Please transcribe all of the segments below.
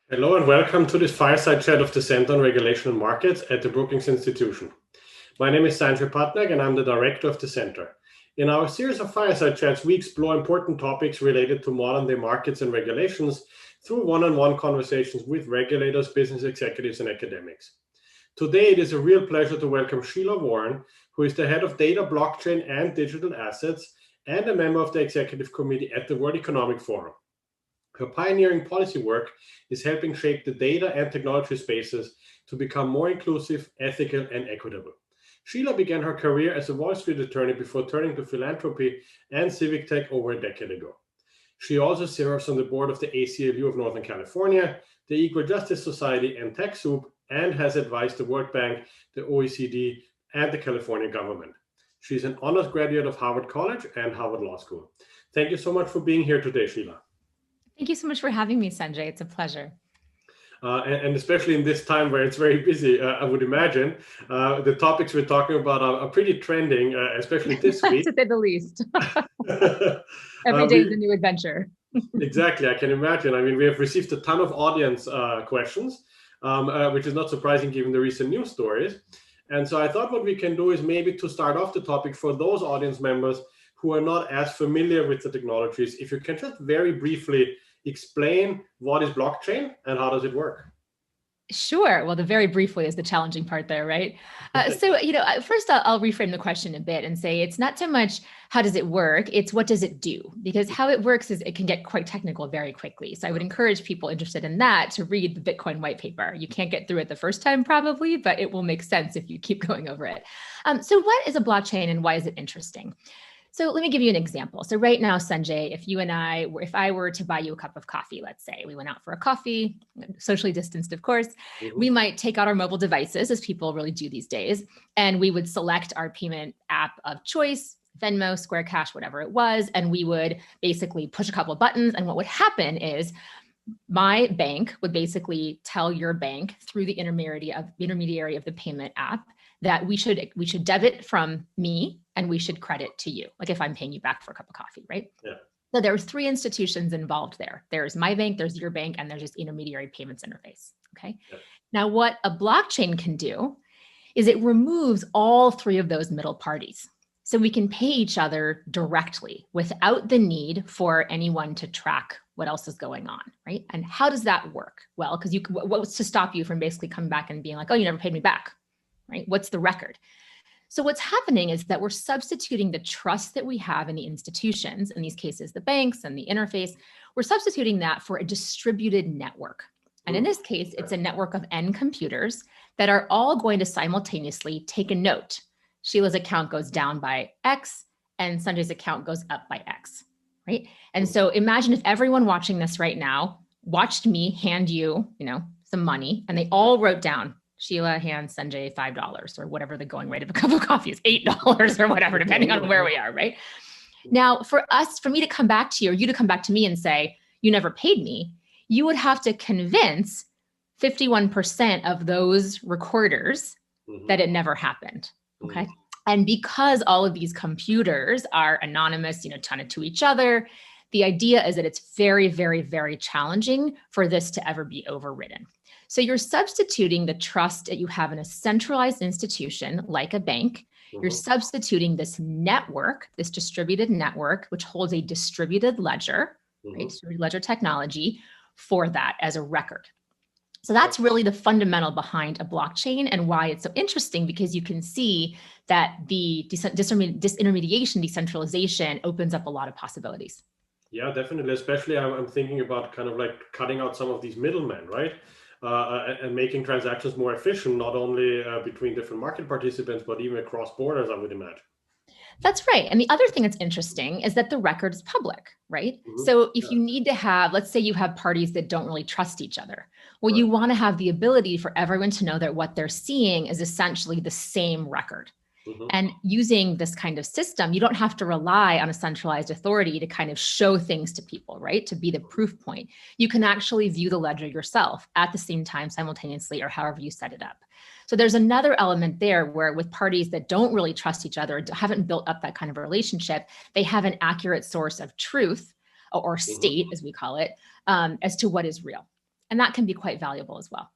Hello and welcome to this fireside chat of the Center on Regulation and Markets at the Brookings Institution. My name is Sanjay Patnaik and I'm the director of the center. In our series of fireside chats, we explore important topics related to modern-day markets and regulations through one-on-one conversations with regulators, business executives, and academics. Today, it is a real pleasure to welcome Sheila Warren, who is the head of data, blockchain, and digital assets, and a member of the executive committee at the World Economic Forum. Her pioneering policy work is helping shape the data and technology spaces to become more inclusive, ethical, and equitable. Sheila began her career as a Wall Street attorney before turning to philanthropy and civic tech over a decade ago. She also serves on the board of the ACLU of Northern California, the Equal Justice Society, and TechSoup, and has advised the World Bank, the OECD, and the California government. She's an honors graduate of Harvard College and Harvard Law School. Thank you so much for being here today, Sheila. Thank you so much for having me, Sanjay. It's a pleasure. And especially in this time where it's very busy, I would imagine, the topics we're talking about are pretty trending, especially this week. To say the least. Every day is a new adventure. Exactly, I can imagine. I mean, we have received a ton of audience questions, which is not surprising given the recent news stories. And so I thought what we can do is maybe to start off the topic for those audience members who are not as familiar with the technologies, if you can just very briefly explain what is blockchain and how does it work? Sure. Well, the very briefly is the challenging part there, right? First I'll reframe the question a bit and say it's not so much how does it work, it's what does it do? Because how it works is it can get quite technical very quickly. So I would encourage people interested in that to read the Bitcoin white paper. You can't get through it the first time probably, but it will make sense if you keep going over it. So what is a blockchain and why is it interesting? So let me give you an example. So right now, Sanjay, if I were to buy you a cup of coffee, let's say we went out for a coffee, socially distanced, of course, we might take out our mobile devices, as people really do these days, and we would select our payment app of choice, Venmo, Square Cash, whatever it was, and we would basically push a couple of buttons. And what would happen is my bank would basically tell your bank through the intermediary of the payment app that we should debit from me and we should credit to you, like if I'm paying you back for a cup of coffee, right? Yeah. So there's three institutions involved there. There's my bank, there's your bank, and there's this intermediary payments interface, okay? Yeah. Now, what a blockchain can do is it removes all three of those middle parties. So we can pay each other directly without the need for anyone to track what else is going on, right? And how does that work? Well, because what's to stop you from basically coming back and being like, oh, you never paid me back, right? What's the record? So what's happening is that we're substituting the trust that we have in the institutions, in these cases, the banks and the interface, we're substituting that for a distributed network. And in this case, it's a network of N computers that are all going to simultaneously take a note. Sheila's account goes down by X and Sanjay's account goes up by X, right? And so imagine if everyone watching this right now watched me hand you, some money, and they all wrote down, Sheila hands Sanjay $5 or whatever the going rate of a cup of coffee is, $8 or whatever, depending on where we are, right? Now, for me to come back to you or you to come back to me and say, you never paid me, you would have to convince 51% of those recorders that it never happened, okay? And because all of these computers are anonymous, to each other, the idea is that it's very, very, very challenging for this to ever be overridden. So you're substituting the trust that you have in a centralized institution like a bank. You're substituting this network, this distributed network, which holds a distributed ledger, right? Distributed ledger technology for that as a record. So that's really the fundamental behind a blockchain and why it's so interesting, because you can see that the disintermediation, decentralization opens up a lot of possibilities. Yeah, definitely. Especially I'm thinking about kind of like cutting out some of these middlemen, right? And making transactions more efficient, not only between different market participants, but even across borders, I would imagine. That's right. And the other thing that's interesting is that the record is public, right? So if you need to have, let's say you have parties that don't really trust each other. Well, you want to have the ability for everyone to know that what they're seeing is essentially the same record. And using this kind of system, you don't have to rely on a centralized authority to kind of show things to people, right? To be the proof point. You can actually view the ledger yourself at the same time simultaneously, or however you set it up. So there's another element there where with parties that don't really trust each other, haven't built up that kind of relationship, they have an accurate source of truth or state, as we call it, as to what is real. And that can be quite valuable as well.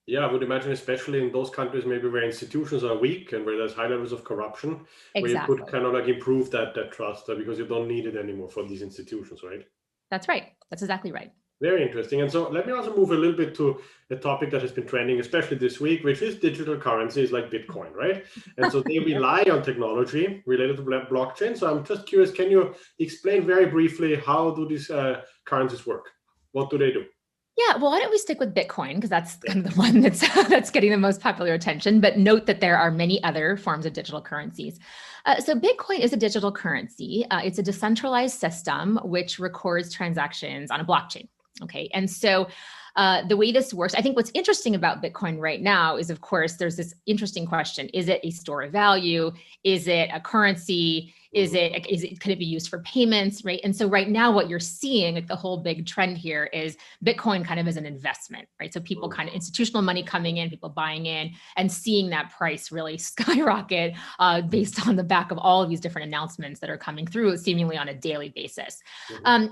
Yeah, I would imagine, especially in those countries maybe where institutions are weak and where there's high levels of corruption, where you could Exactly. kind of like improve that trust because you don't need it anymore for these institutions, right? That's right. That's exactly right. Very interesting. And so let me also move a little bit to a topic that has been trending, especially this week, which is digital currencies like Bitcoin, right? And so they rely on technology related to blockchain. So I'm just curious, can you explain very briefly how do these currencies work? What do they do? Yeah, well, why don't we stick with Bitcoin because that's kind of the one that's that's getting the most popular attention. But note that there are many other forms of digital currencies. So Bitcoin is a digital currency. It's a decentralized system which records transactions on a blockchain. Okay, and so the way this works, I think what's interesting about Bitcoin right now is, of course, there's this interesting question: is it a store of value? Is it a currency? Could it be used for payments, right? And so right now what you're seeing, like the whole big trend here is Bitcoin kind of as an investment, right? So people kind of institutional money coming in, people buying in and seeing that price really skyrocket based on the back of all of these different announcements that are coming through seemingly on a daily basis.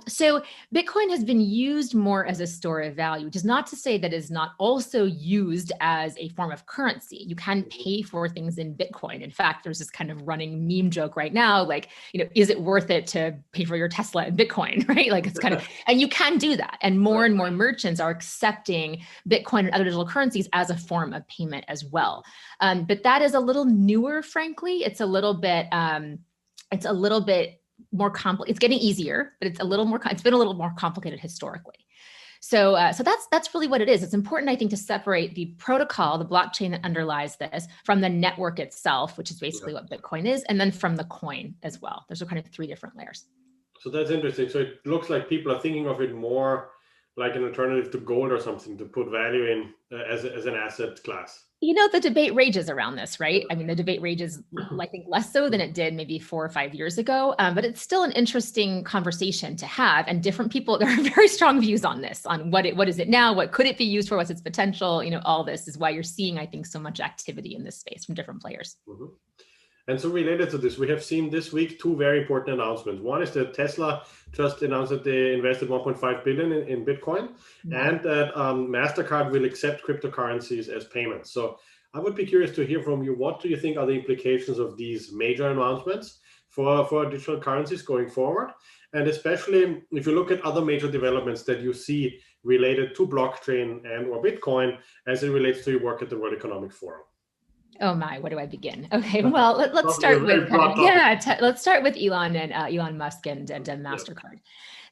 So Bitcoin has been used more as a store of value, which is not to say that it is not also used as a form of currency. You can pay for things in Bitcoin. In fact, there's this kind of running meme joke right now, like, is it worth it to pay for your Tesla in Bitcoin, right? Like it's kind of, and you can do that. And more merchants are accepting Bitcoin and other digital currencies as a form of payment as well. But that is a little newer, frankly. It's a little bit more complex. It's getting easier, but it's been a little more complicated historically. So that's really what it is. It's important, I think, to separate the protocol, the blockchain that underlies this, from the network itself, which is basically what Bitcoin is, and then from the coin as well. Those are kind of three different layers. So that's interesting. So it looks like people are thinking of it more like an alternative to gold or something to put value in as an asset class. The debate rages around this, right? I mean, the debate rages, I think, less so than it did maybe 4 or 5 years ago. But it's still an interesting conversation to have. And different people, there are very strong views on this, on what is it now? What could it be used for? What's its potential? All this is why you're seeing, I think, so much activity in this space from different players. And so related to this, we have seen this week 2 very important announcements. One is that Tesla just announced that they invested 1.5 billion in Bitcoin, and that MasterCard will accept cryptocurrencies as payments. So I would be curious to hear from you. What do you think are the implications of these major announcements for digital currencies going forward? And especially if you look at other major developments that you see related to blockchain and or Bitcoin as it relates to your work at the World Economic Forum. Oh my, where do I begin? Okay, well, let's start with let's start with Elon and Elon Musk and MasterCard.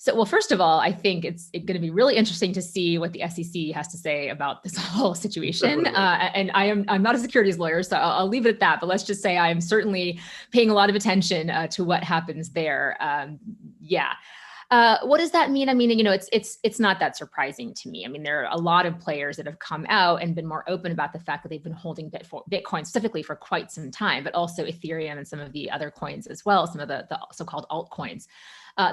So, well, first of all, I think it's going to be really interesting to see what the SEC has to say about this whole situation. And I'm not a securities lawyer, so I'll leave it at that. But let's just say I am certainly paying a lot of attention to what happens there. What does that mean? I mean, it's not that surprising to me. I mean, there are a lot of players that have come out and been more open about the fact that they've been holding Bitcoin specifically for quite some time, but also Ethereum and some of the other coins as well, some of the so-called altcoins.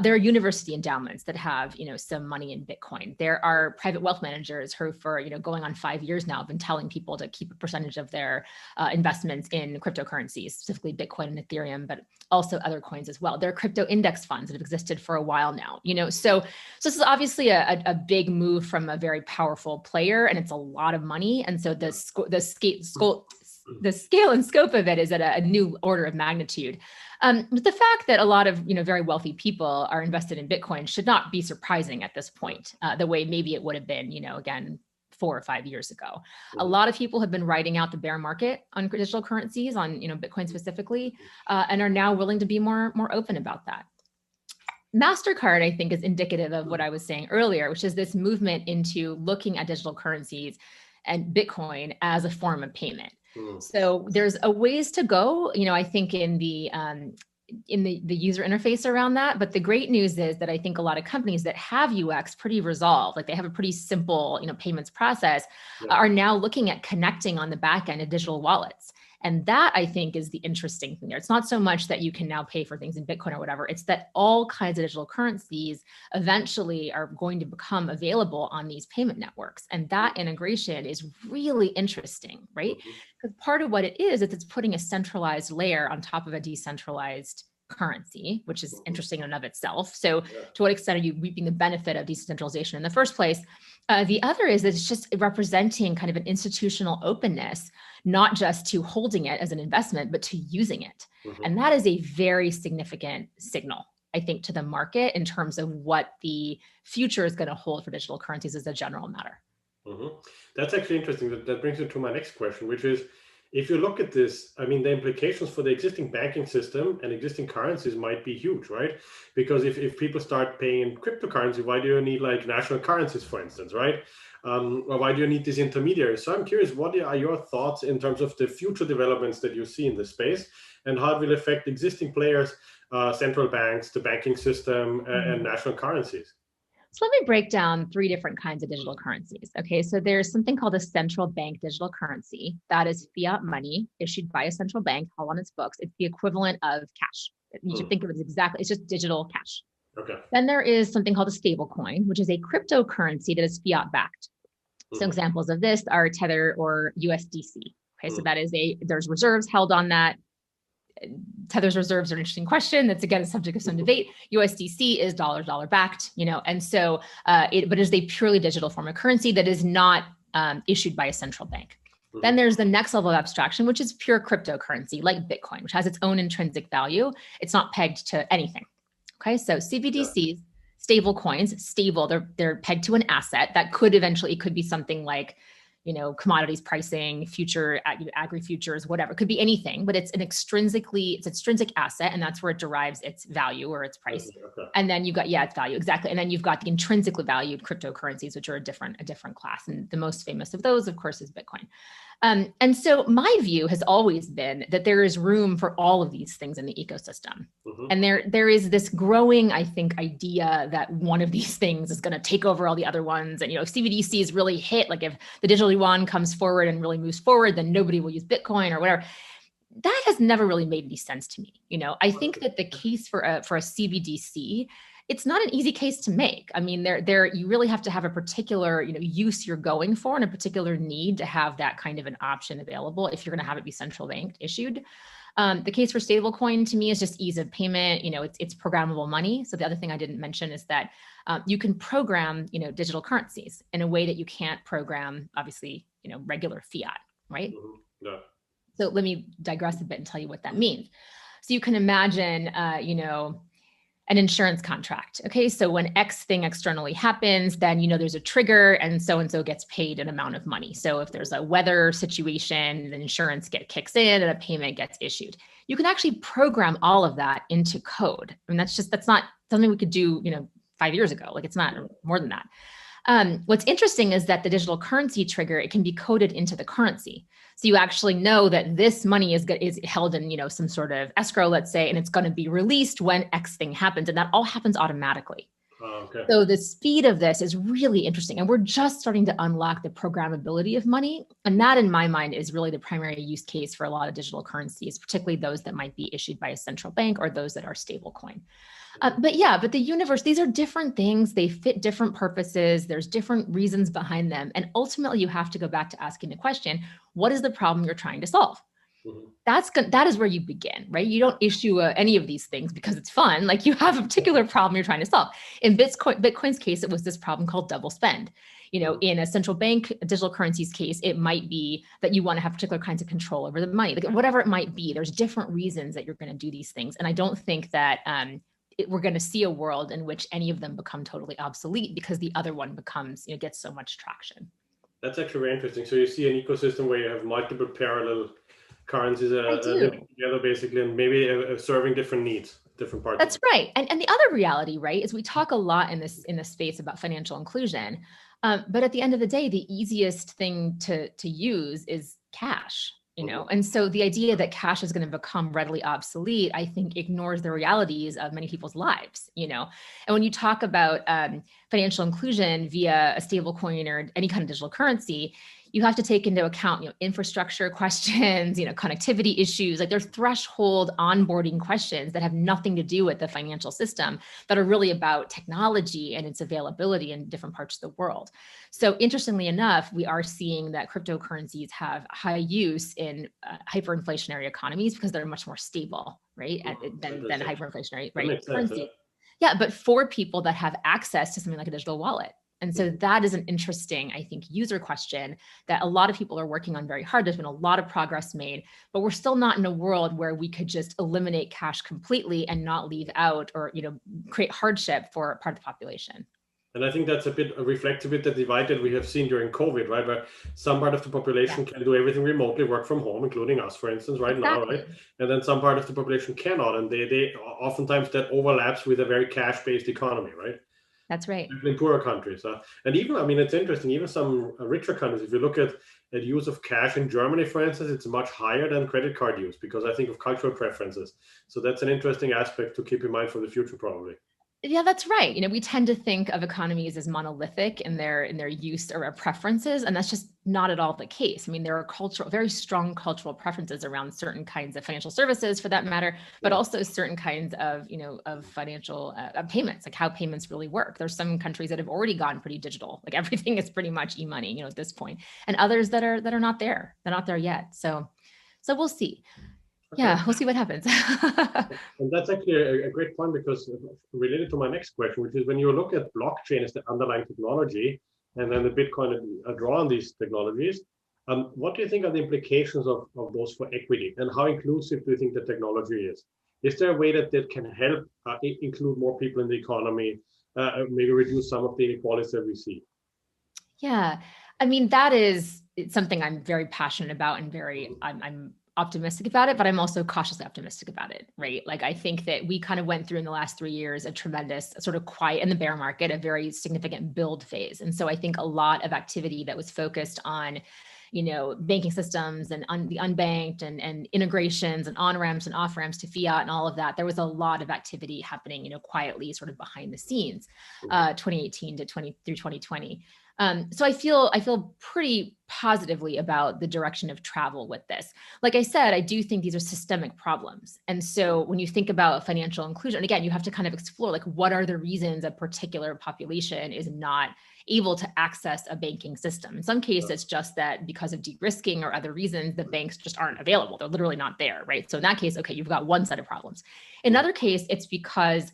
There are university endowments that have, some money in Bitcoin. There are private wealth managers who, for going on 5 years now, have been telling people to keep a percentage of their investments in cryptocurrencies, specifically Bitcoin and Ethereum, but also other coins as well. There are crypto index funds that have existed for a while now. So this is obviously a big move from a very powerful player, and it's a lot of money. And so the scale and scope of it is at a new order of magnitude. But the fact that a lot of very wealthy people are invested in Bitcoin should not be surprising at this point, the way maybe it would have been, again, 4 or 5 years ago. A lot of people have been riding out the bear market on digital currencies, on Bitcoin specifically, and are now willing to be more open about that. MasterCard, I think, is indicative of what I was saying earlier, which is this movement into looking at digital currencies and Bitcoin as a form of payment. So there's a ways to go, I think, in the user interface around that. But the great news is that I think a lot of companies that have UX pretty resolved, like they have a pretty simple, payments process, are now looking at connecting on the back end of digital wallets. And that, I think, is the interesting thing there. It's not so much that you can now pay for things in Bitcoin or whatever. It's that all kinds of digital currencies eventually are going to become available on these payment networks. And that integration is really interesting, right? Because part of what it is it's putting a centralized layer on top of a decentralized currency, which is interesting in and of itself. So to what extent are you reaping the benefit of decentralization in the first place? The other is that it's just representing kind of an institutional openness, not just to holding it as an investment, but to using it. And that is a very significant signal, I think, to the market in terms of what the future is going to hold for digital currencies as a general matter. That's actually interesting. That brings me to my next question, which is, if you look at this, I mean, the implications for the existing banking system and existing currencies might be huge, right? Because if people start paying in cryptocurrency, why do you need like national currencies, for instance, right? Or why do you need these intermediaries? So I'm curious, what are your thoughts in terms of the future developments that you see in this space, and how it will affect existing players, central banks, the banking system, and national currencies? So let me break down 3 different kinds of digital currencies. Okay, so there's something called a central bank digital currency. That is fiat money issued by a central bank, all on its books. It's the equivalent of cash. You should think of it as exactly, it's just digital cash. Okay. Then there is something called a stable coin, which is a cryptocurrency that is fiat backed. So examples of this are Tether or USDC. Okay, so that is there's reserves held on that. Tether's reserves are an interesting question. That's again a subject of some debate. USDC is dollar backed, and so but it is a purely digital form of currency that is not issued by a central bank. Then there's the next level of abstraction, which is pure cryptocurrency, like Bitcoin, which has its own intrinsic value. It's not pegged to anything. Okay, so CBDCs, stable coins, stable. They're pegged to an asset that could eventually, it could be something like, commodities pricing, future, agri futures, whatever. It could be anything, but it's extrinsic asset, and that's where it derives its value or its price. Okay. And then you've got, its value, exactly. And then you've got the intrinsically valued cryptocurrencies, which are a different class. And the most famous of those, of course, is Bitcoin. And so my view has always been that there is room for all of these things in the ecosystem. And there is this growing, I think, idea that one of these things is going to take over all the other ones. And, if CBDCs really hit, like if the digital yuan comes forward and really moves forward, then nobody will use Bitcoin or whatever. That has never really made any sense to me. I think that the case for a CBDC, it's not an easy case to make. I mean, you really have to have a particular, use you're going for and a particular need to have that kind of an option available if you're going to have it be central bank issued. The case for stablecoin to me is just ease of payment. It's programmable money. So the other thing I didn't mention is that you can program, digital currencies in a way that you can't program, obviously, regular fiat, right? Yeah. So let me digress a bit and tell you what that means. So you can imagine, an insurance contract. Okay, so when X thing externally happens, then there's a trigger, and so gets paid an amount of money. So if there's a weather situation, the insurance kicks in and a payment gets issued. You can actually program all of that into code. I mean, that's not something we could do, 5 years ago. Like, it's not more than that. What's interesting is that the digital currency trigger, it can be coded into the currency. So you actually know that this money is held in, some sort of escrow, let's say, and it's going to be released when X thing happens. And that all happens automatically. Okay. So the speed of this is really interesting. And we're just starting to unlock the programmability of money. And that, in my mind, is really the primary use case for a lot of digital currencies, particularly those that might be issued by a central bank or those that are stablecoin. But the universe, these are different things. They fit different purposes. There's different reasons behind them. And ultimately, you have to go back to asking the question, what is the problem you're trying to solve? That is where you begin, right? You don't issue any of these things because it's fun. Like, you have a particular problem you're trying to solve. In Bitcoin's case, it was this problem called double spend. In a central bank digital currencies case, it might be that you want to have particular kinds of control over the money, like whatever it might be. There's different reasons that you're going to do these things. And I don't think that we're going to see a world in which any of them become totally obsolete because the other one becomes, gets so much traction. That's actually very interesting. So you see an ecosystem where you have multiple parallel currencies living together, basically, and maybe serving different needs, different parts. That's right. And the other reality, right, is we talk a lot in this space about financial inclusion, but at the end of the day, the easiest thing to use is cash. And so the idea that cash is going to become readily obsolete, I think, ignores the realities of many people's lives, And when you talk about financial inclusion via a stable coin or any kind of digital currency, you have to take into account, infrastructure questions, connectivity issues. Like there's threshold onboarding questions that have nothing to do with the financial system, that are really about technology and its availability in different parts of the world. So interestingly enough, we are seeing that cryptocurrencies have high use in hyperinflationary economies because they're much more stable, right? Than hyperinflationary, right? Currencies. Yeah, but for people that have access to something like a digital wallet. And so that is an interesting, I think, user question that a lot of people are working on very hard. There's been a lot of progress made, but we're still not in a world where we could just eliminate cash completely and not leave out or, create hardship for part of the population. And I think that's reflects a bit the divide that we have seen during COVID, right? Where some part of the population can do everything remotely, work from home, including us, for instance, right now, right? And then some part of the population cannot. And they oftentimes that overlaps with a very cash-based economy, right? That's right. In poorer countries. And even, it's interesting, even some richer countries, if you look at use of cash in Germany, for instance, it's much higher than credit card use because I think of cultural preferences. So that's an interesting aspect to keep in mind for the future, probably. Yeah, that's right. We tend to think of economies as monolithic in their use or preferences, and that's just not at all the case. There are very strong cultural preferences around certain kinds of financial services, for that matter, but also certain kinds of of financial payments, like how payments really work. There's some countries that have already gone pretty digital, like everything is pretty much e-money, at this point, and others that are not there. They're not there yet. So we'll see. Okay. Yeah, we'll see what happens. And that's actually a great point, because related to my next question, which is when you look at blockchain as the underlying technology, and then the Bitcoin draw on these technologies, what do you think are the implications of those for equity, and how inclusive do you think the technology is? Is there a way that can help include more people in the economy, maybe reduce some of the inequalities that we see? Yeah, that is something I'm very passionate about and I'm optimistic about it, but I'm also cautiously optimistic about it, right? Like I think that we kind of went through in the last 3 years a tremendous sort of quiet in the bear market, a very significant build phase. And so I think a lot of activity that was focused on, banking systems and the unbanked and integrations and on-ramps and off-ramps to fiat and all of that, there was a lot of activity happening, quietly sort of behind the scenes, 2018 through 2020. So I feel pretty positively about the direction of travel with this. Like I said, I do think these are systemic problems. And so when you think about financial inclusion, again, you have to kind of explore, like, what are the reasons a particular population is not able to access a banking system? In some cases, it's just that because of de-risking or other reasons, the banks just aren't available. They're literally not there, right? So in that case, okay, you've got one set of problems. In another case, it's because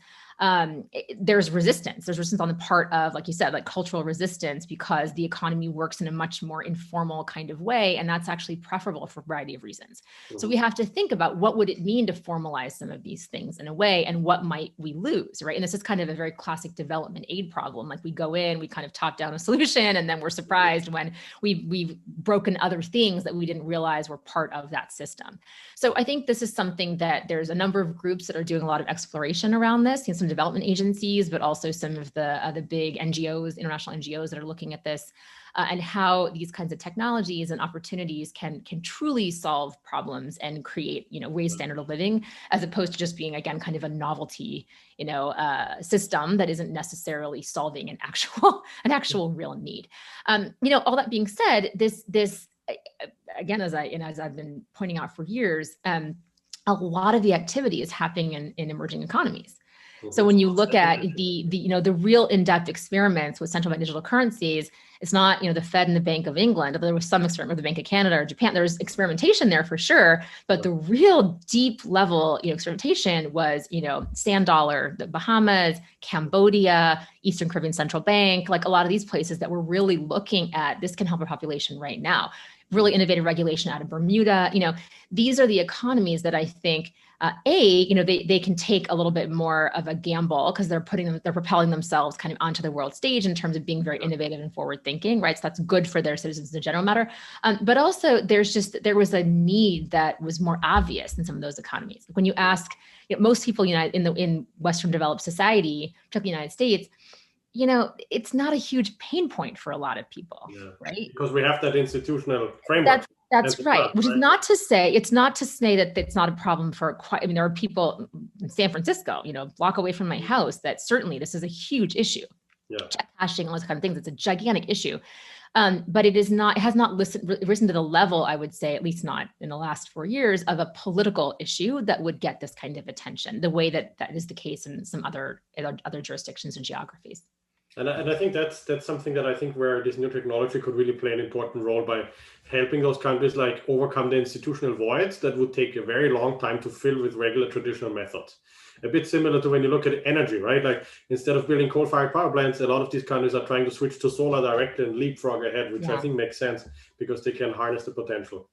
there's resistance. There's resistance on the part of, like you said, like cultural resistance, because the economy works in a much more informal kind of way. And that's actually preferable for a variety of reasons. So we have to think about what would it mean to formalize some of these things in a way, and what might we lose, right? And this is kind of a very classic development aid problem. Like we go in, we kind of top down a solution, and then we're surprised when we've broken other things that we didn't realize were part of that system. So I think this is something that there's a number of groups that are doing a lot of exploration around this, some development agencies, but also some of the big NGOs, international NGOs that are looking at this, and how these kinds of technologies and opportunities can truly solve problems and create, raise standard of living, as opposed to just being, again, kind of a novelty, system that isn't necessarily solving an actual real need. All that being said, this again, as I've been pointing out for years, a lot of the activity is happening in emerging economies. So when you look at the real in-depth experiments with central bank digital currencies, it's not, the Fed and the Bank of England. There was some experiment with the Bank of Canada or Japan. There's experimentation there for sure, but the real deep level, experimentation was, Sand Dollar, the Bahamas, Cambodia, Eastern Caribbean Central Bank, like a lot of these places that were really looking at this can help our population right now. Really innovative regulation out of Bermuda. These are the economies that I think, they can take a little bit more of a gamble, because they're propelling themselves kind of onto the world stage in terms of being very innovative and forward thinking, right? So that's good for their citizens in a general matter. But also there was a need that was more obvious in some of those economies. When you ask most people in Western developed society, particularly the United States, it's not a huge pain point for a lot of people, right? Because we have that institutional framework. That's right. Which is not to say that it's not a problem for there are people in San Francisco, block away from my house, that certainly this is a huge issue. Yeah. check cashing, all those kind of things. It's a gigantic issue. But it has not risen to the level, I would say, at least not in the last 4 years, of a political issue that would get this kind of attention, the way that is the case in some other jurisdictions and geographies. And I think that's something that I think where this new technology could really play an important role by helping those countries like overcome the institutional voids that would take a very long time to fill with regular traditional methods. A bit similar to when you look at energy, right? Like instead of building coal-fired power plants, a lot of these countries are trying to switch to solar directly and leapfrog ahead, which I think makes sense because they can harness the potential.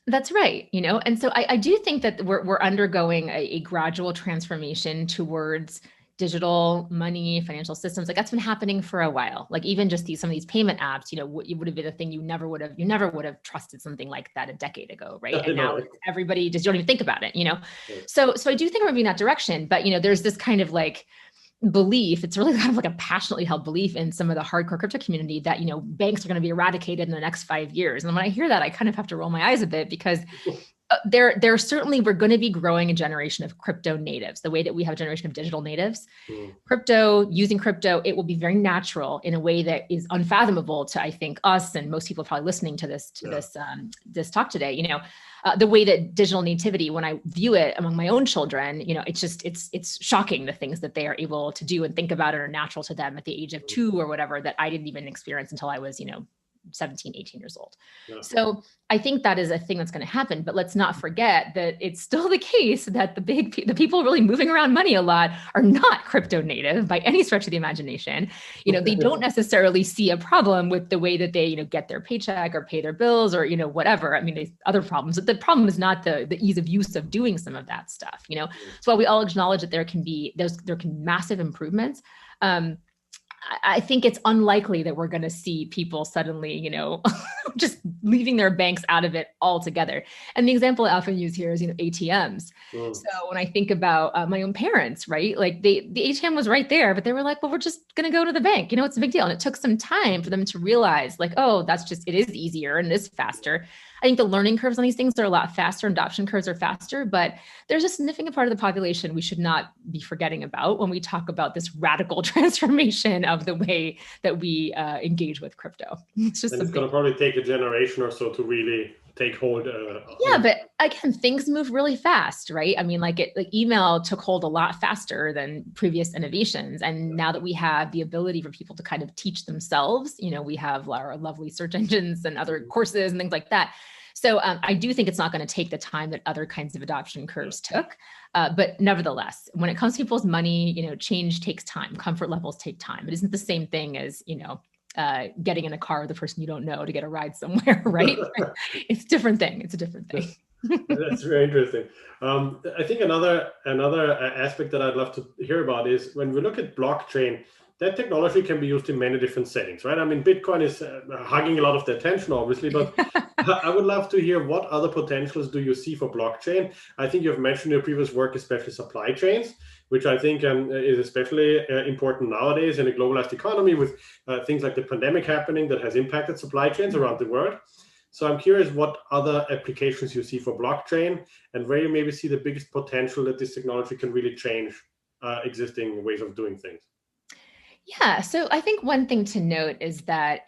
That's right. And so I do think that we're undergoing a gradual transformation towards digital money, financial systems. Like that's been happening for a while. Like even just some of these payment apps, it would have been a thing you never would have trusted something like that a decade ago, right? And now everybody just don't even think about it, So I do think we're moving that direction, but there's this kind of like belief, it's really kind of like a passionately held belief in some of the hardcore crypto community that, banks are going to be eradicated in the next 5 years. And when I hear that, I kind of have to roll my eyes a bit because there certainly, we're going to be growing a generation of crypto natives, the way that we have a generation of digital natives. Using crypto, it will be very natural in a way that is unfathomable to, I think, us and most people probably listening to this talk today. The way that digital nativity, when I view it among my own children, it's shocking the things that they are able to do and think about and are natural to them at the age of 2 or whatever that I didn't even experience until I was, 17, 18 years old. Yeah. So I think that is a thing that's going to happen, but let's not forget that it's still the case that the people really moving around money a lot are not crypto native by any stretch of the imagination. They don't necessarily see a problem with the way that they, get their paycheck or pay their bills or, whatever. I mean, there's other problems, but the problem is not the ease of use of doing some of that stuff, So while we all acknowledge that there can be massive improvements, I think it's unlikely that we're going to see people suddenly, just leaving their banks out of it altogether. And the example I often use here is, ATMs. So when I think about my own parents, right, like the ATM was right there, but they were like, well, we're just going to go to the bank. It's a big deal. And it took some time for them to realize like, oh, it is easier and it is faster. I think the learning curves on these things are a lot faster and adoption curves are faster, but there's a significant part of the population we should not be forgetting about when we talk about this radical transformation of the way that we engage with crypto. It's going to probably take a generation or so to really take hold. But again, things move really fast, right? I mean, email took hold a lot faster than previous innovations. And now that we have the ability for people to kind of teach themselves, we have our lovely search engines and other courses and things like that. So I do think it's not going to take the time that other kinds of adoption curves took. But nevertheless, when it comes to people's money, change takes time. Comfort levels take time. It isn't the same thing as, getting in a car with a person you don't know to get a ride somewhere, right? It's a different thing. It's a different thing. That's very interesting. I think another aspect that I'd love to hear about is when we look at blockchain, that technology can be used in many different settings, right? I mean, Bitcoin is hugging a lot of the attention, obviously, but I would love to hear what other potentials do you see for blockchain? I think you've mentioned in your previous work, especially supply chains, which I think is especially important nowadays in a globalized economy with things like the pandemic happening that has impacted supply chains around the world. So I'm curious what other applications you see for blockchain and where you maybe see the biggest potential that this technology can really change existing ways of doing things. Yeah. So I think one thing to note is that,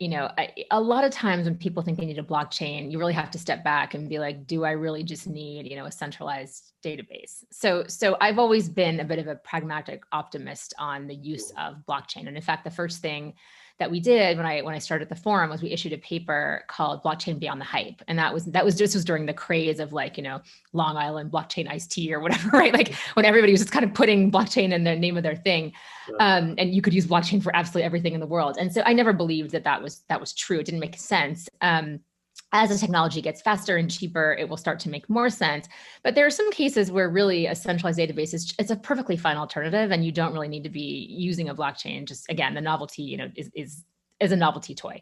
a lot of times when people think they need a blockchain, you really have to step back and be like, do I really just need, a centralized database? So I've always been a bit of a pragmatic optimist on the use of blockchain. And in fact, the first thing that we did when I started the forum was we issued a paper called Blockchain Beyond the Hype. And this was during the craze of Long Island blockchain iced tea or whatever, right? Like when everybody was just kind of putting blockchain in the name of their thing. And you could use blockchain for absolutely everything in the world. And so I never believed that was true. It didn't make sense. As the technology gets faster and cheaper, it will start to make more sense. But there are some cases where really a centralized database it's a perfectly fine alternative, and you don't really need to be using a blockchain. Just again, the novelty, is a novelty toy.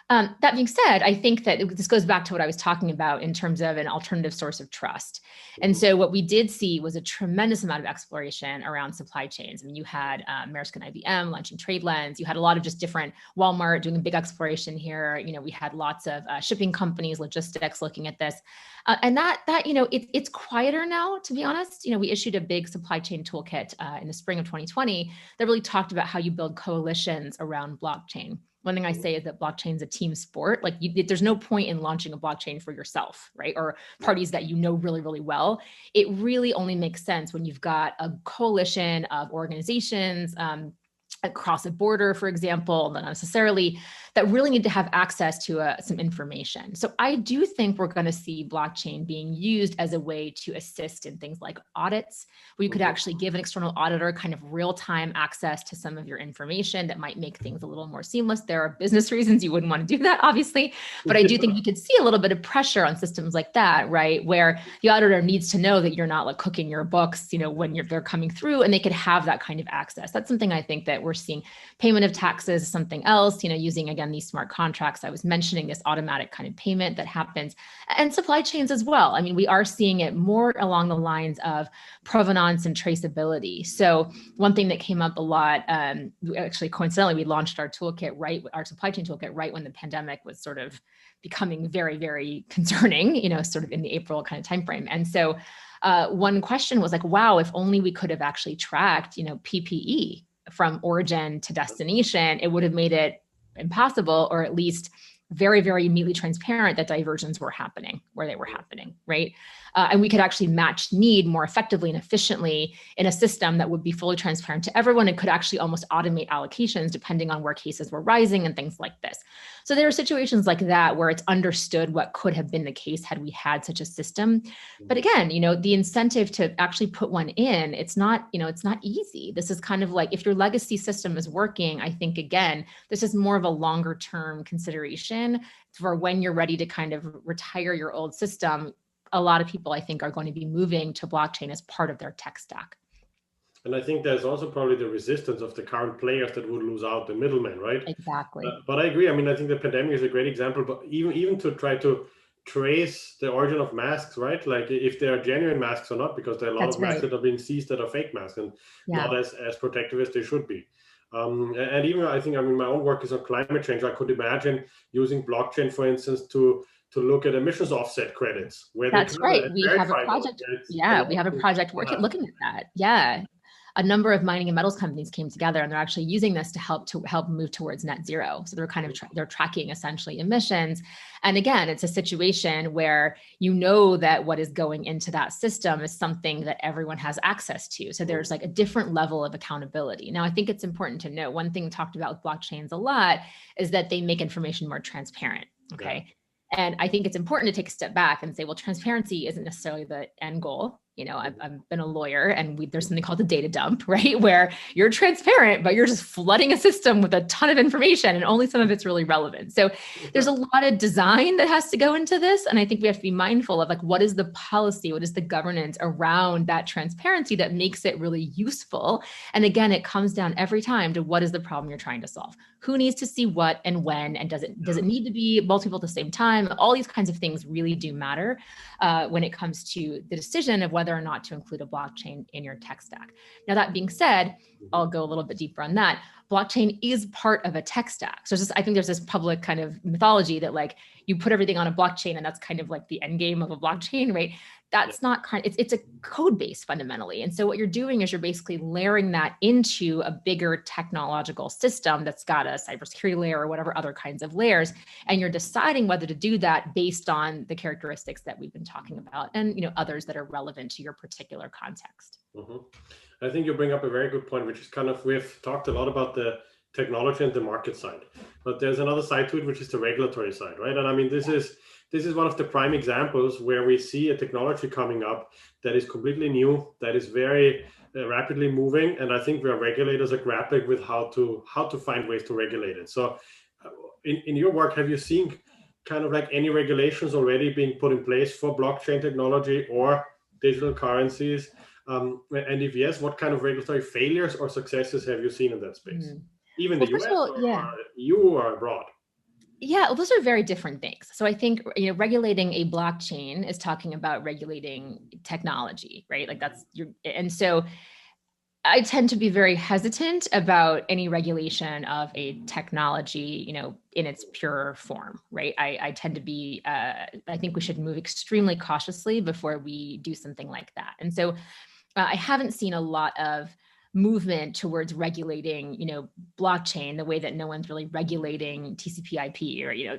That being said, I think that this goes back to what I was talking about in terms of an alternative source of trust. And so what we did see was a tremendous amount of exploration around supply chains. I mean, you had Maersk and IBM launching trade lens. You had a lot of just different Walmart doing a big exploration here. You know, we had lots of shipping companies, logistics looking at this. And that you know, it's quieter now, to be honest. You know, we issued a big supply chain toolkit in the spring of 2020 that really talked about how you build coalitions around blockchain. One thing I say is that blockchain is a team sport. Like there's no point in launching a blockchain for yourself, right? Or parties that you know really, really well. It really only makes sense when you've got a coalition of organizations, across a border, for example, not necessarily, that really need to have access to some information. So I do think we're going to see blockchain being used as a way to assist in things like audits, where you could actually give an external auditor kind of real-time access to some of your information that might make things a little more seamless. There are business reasons you wouldn't want to do that, obviously, but I do think you could see a little bit of pressure on systems like that, right? Where the auditor needs to know that you're not like cooking your books, you know, when they're coming through, and they could have that kind of access. That's something I think that we're seeing. Payment of taxes is something else, you know, using, again, these smart contracts. I was mentioning this automatic kind of payment that happens, and supply chains as well. I mean, we are seeing it more along the lines of provenance and traceability. So one thing that came up a lot, actually coincidentally, we launched our toolkit our supply chain toolkit right when the pandemic was sort of becoming very, very concerning, you know, sort of in the April kind of timeframe. And so one question was like, wow, if only we could have actually tracked, you know, PPE from origin to destination, it would have made it impossible, or at least very, very immediately transparent, that diversions were happening where they were happening, right? And we could actually match need more effectively and efficiently in a system that would be fully transparent to everyone and could actually almost automate allocations depending on where cases were rising and things like this. So there are situations like that where it's understood what could have been the case had we had such a system. But again, you know, the incentive to actually put one in, it's not, you know, it's not easy. This is kind of like, if your legacy system is working, I think, again, this is more of a longer term consideration for when you're ready to kind of retire your old system. A lot of people, I think, are going to be moving to blockchain as part of their tech stack. And I think there's also probably the resistance of the current players that would lose out the middlemen, right? Exactly. But I agree. I mean, I think the pandemic is a great example, but even to try to trace the origin of masks, right? Like if they are genuine masks or not, because there are a lot of masks that are being seized that are fake masks and not as protective as they should be. And even I think, I mean, my own work is on climate change. I could imagine using blockchain, for instance, to look at emissions offset credits. That's right. We have a project. Yeah, we have a project working, looking at that. Yeah. A number of mining and metals companies came together, and they're actually using this to help move towards net zero. So they're kind of they're tracking essentially emissions. And again, it's a situation where you know that what is going into that system is something that everyone has access to. So there's like a different level of accountability. Now, I think it's important to note, one thing talked about with blockchains a lot is that they make information more transparent. Okay. Yeah. And I think it's important to take a step back and say, well, transparency isn't necessarily the end goal. You know, I've been a lawyer, and there's something called a data dump, right? Where you're transparent, but you're just flooding a system with a ton of information and only some of it's really relevant. So there's a lot of design that has to go into this. And I think we have to be mindful of like, what is the policy? What is the governance around that transparency that makes it really useful? And again, it comes down every time to what is the problem you're trying to solve? Who needs to see what and when? And does it need to be multiple at the same time? All these kinds of things really do matter when it comes to the decision of whether or not to include a blockchain in your tech stack. Now, that being said, I'll go a little bit deeper on that. Blockchain is part of a tech stack. So I think there's this public kind of mythology that like you put everything on a blockchain and that's kind of like the end game of a blockchain, right? That's not it's a code base fundamentally. And so what you're doing is you're basically layering that into a bigger technological system that's got a cybersecurity layer or whatever other kinds of layers. And you're deciding whether to do that based on the characteristics that we've been talking about and, you know, others that are relevant to your particular context. Mm-hmm. I think you bring up a very good point, which is kind of, we've talked a lot about the technology and the market side, but there's another side to it, which is the regulatory side, right? And I mean, this is one of the prime examples where we see a technology coming up that is completely new, that is very rapidly moving, and I think where regulators are grappling with how to find ways to regulate it. So, in your work, have you seen kind of like any regulations already being put in place for blockchain technology or digital currencies? And if yes, what kind of regulatory failures or successes have you seen in that space? Even the US or EU or abroad? Yeah, well, those are very different things. So I think, regulating a blockchain is talking about regulating technology, right? Like and so I tend to be very hesitant about any regulation of a technology, in its pure form, right? I tend to be, I think we should move extremely cautiously before we do something like that. And so I haven't seen a lot of movement towards regulating, blockchain the way that no one's really regulating TCP/IP or,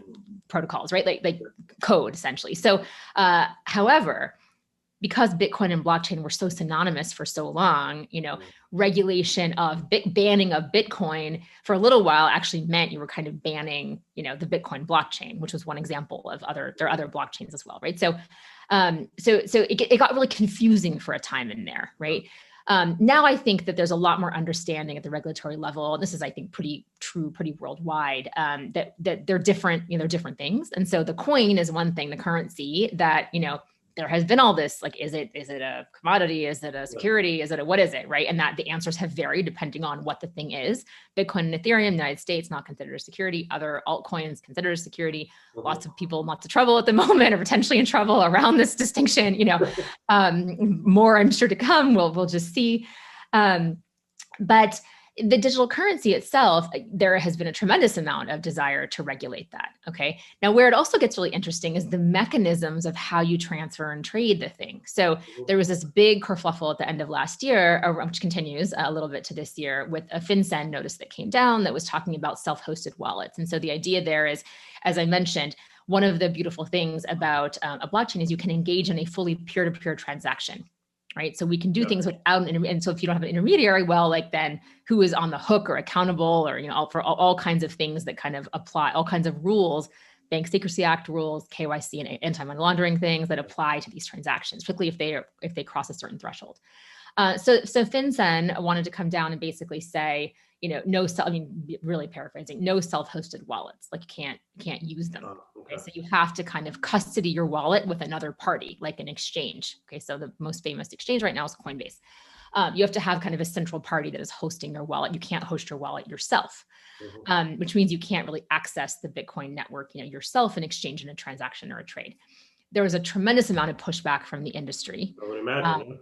protocols, right? Like code essentially. So, however, because Bitcoin and blockchain were so synonymous for so long, regulation of banning of Bitcoin for a little while actually meant you were kind of banning, the Bitcoin blockchain, which was one example of there are other blockchains as well, right? So, it got really confusing for a time in there, right? Now I think that there's a lot more understanding at the regulatory level. And this is, I think, pretty true, pretty worldwide, that they're different, they're different things. And so the coin is one thing, the currency that, there has been all this, like, is it a commodity? Is it a security? What is it, right? And that the answers have varied depending on what the thing is. Bitcoin and Ethereum, United States, not considered a security. Other altcoins considered a security. Lots of people in lots of trouble at the moment, or potentially in trouble around this distinction. More I'm sure to come. We'll just see. But the digital currency itself, there has been a tremendous amount of desire to regulate that. Okay. Now, where it also gets really interesting is the mechanisms of how you transfer and trade the thing. So there was this big kerfuffle at the end of last year, which continues a little bit to this year, with a FinCEN notice that came down that was talking about self-hosted wallets. And so the idea there is, as I mentioned, one of the beautiful things about a blockchain is you can engage in a fully peer-to-peer transaction. Right. So we can do things without and so if you don't have an intermediary, well, like, then who is on the hook or accountable, or, for all kinds of things that kind of apply, all kinds of rules, Bank Secrecy Act rules, KYC and anti-money laundering things that apply to these transactions, particularly if they cross a certain threshold. So FinCEN wanted to come down and basically say, really paraphrasing, no self-hosted wallets, like you can't use them. Okay. So you have to kind of custody your wallet with another party, like an exchange. Okay. So the most famous exchange right now is Coinbase. You have to have kind of a central party that is hosting your wallet. You can't host your wallet yourself, which means you can't really access the Bitcoin network, yourself and exchange in a transaction or a trade. There was a tremendous amount of pushback from the industry. I would imagine.